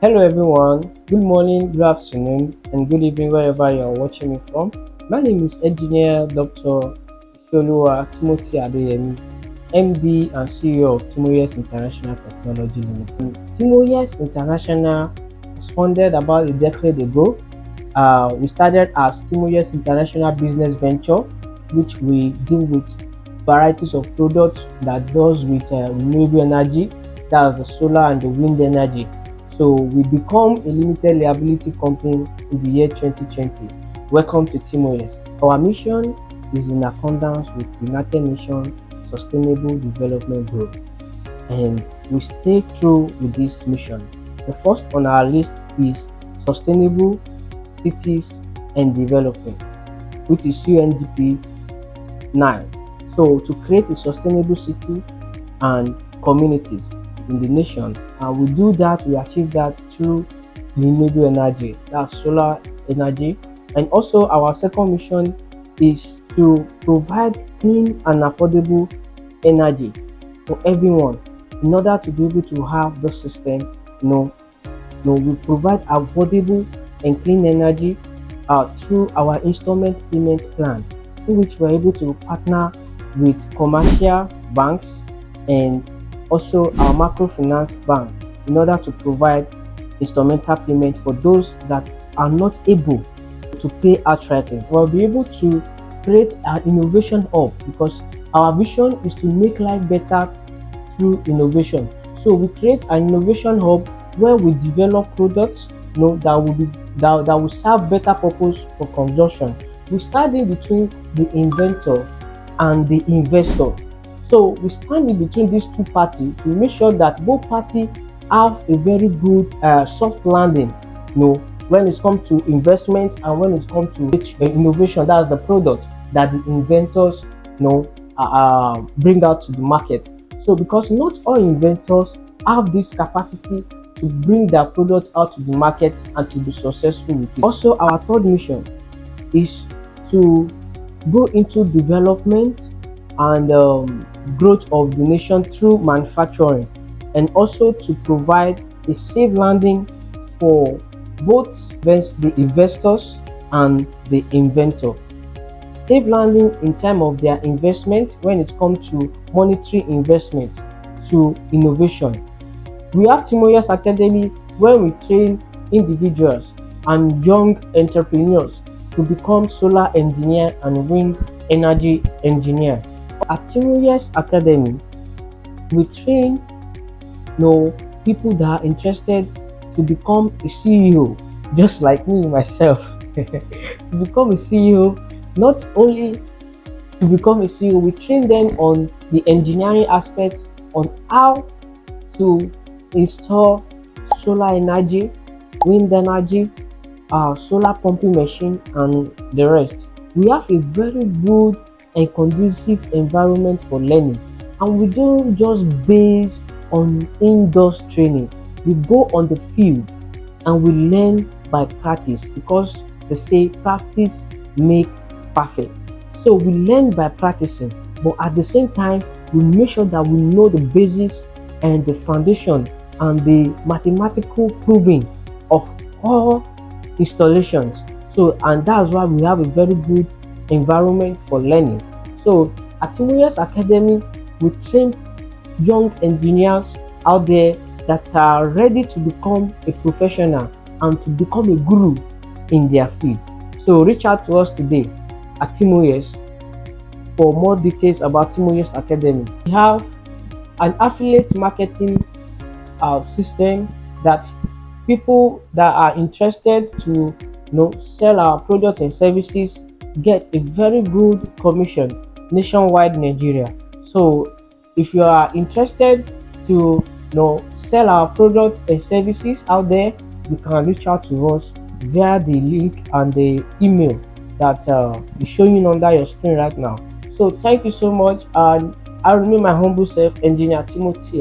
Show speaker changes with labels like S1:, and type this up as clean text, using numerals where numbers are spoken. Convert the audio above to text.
S1: Hello everyone, good morning, good afternoon, and good evening wherever you are watching me from. My name is Engineer Dr. Timothy, MD and CEO of Timoyex International Technology Limited. Timoyex International was founded about a decade ago. We started as Timoyex International Business Venture, which we deal with varieties of products that does with renewable energy, that's the solar and the wind energy. So we become a limited liability company in the year 2020. Welcome to Timoyex. Our mission is in accordance with United Nations Sustainable Development Goal, and we stay true with this mission. The first on our list is sustainable cities and development, which is UNDP 9. So to create a sustainable city and communities in the nation, and we do that, we achieve that through renewable energy, that's solar energy. And also our second mission is to provide clean and affordable energy for everyone. In order to be able to have the system, we provide affordable and clean energy through our installment payment plan, in which we're able to partner with commercial banks and also our microfinance bank in order to provide instrumental payment for those that are not able to pay outrightly. We'll be able to create an innovation hub because our vision is to make life better through innovation. So we create an innovation hub where we develop products that will serve better purpose for consumption. We stand in between the inventor and the investor. So we stand in between these two parties to make sure that both parties have a very good soft landing, when it comes to investment and when it comes to innovation. That's the product that the inventors, bring out to the market. So because not all inventors have this capacity to bring their product out to the market and to be successful with it. Also, our third mission is to go into development and growth of the nation through manufacturing, and also to provide a safe landing for both the investors and the inventor. Safe landing in terms of their investment when it comes to monetary investment to innovation. We have Timoyex Academy where we train individuals and young entrepreneurs to become solar engineer and wind energy engineer. At Timoyex Academy, we train people that are interested to become a CEO, just like me myself. To become a CEO, not only to become a CEO, we train them on the engineering aspects, on how to install solar energy, wind energy, solar pumping machine, and the rest. We have a very good and conducive environment for learning, and we don't just base on indoors training. We go on the field and we learn by practice, because they say practice make perfect. So we learn by practicing, but at the same time we make sure that we know the basics and the foundation and the mathematical proving of all installations. So, and that's why we have a very good environment for learning. So at Timoyex Academy, we train young engineers out there that are ready to become a professional and to become a guru in their field. So reach out to us today at Timoyex for more details about Timoyex Academy. We have an affiliate marketing system that people that are interested to sell our products and services get a very good commission nationwide Nigeria. So if you are interested to sell our products and services out there, you can reach out to us via the link and the email that is showing under your screen right now. So thank you so much, and I remain my humble self, Engineer Timothy.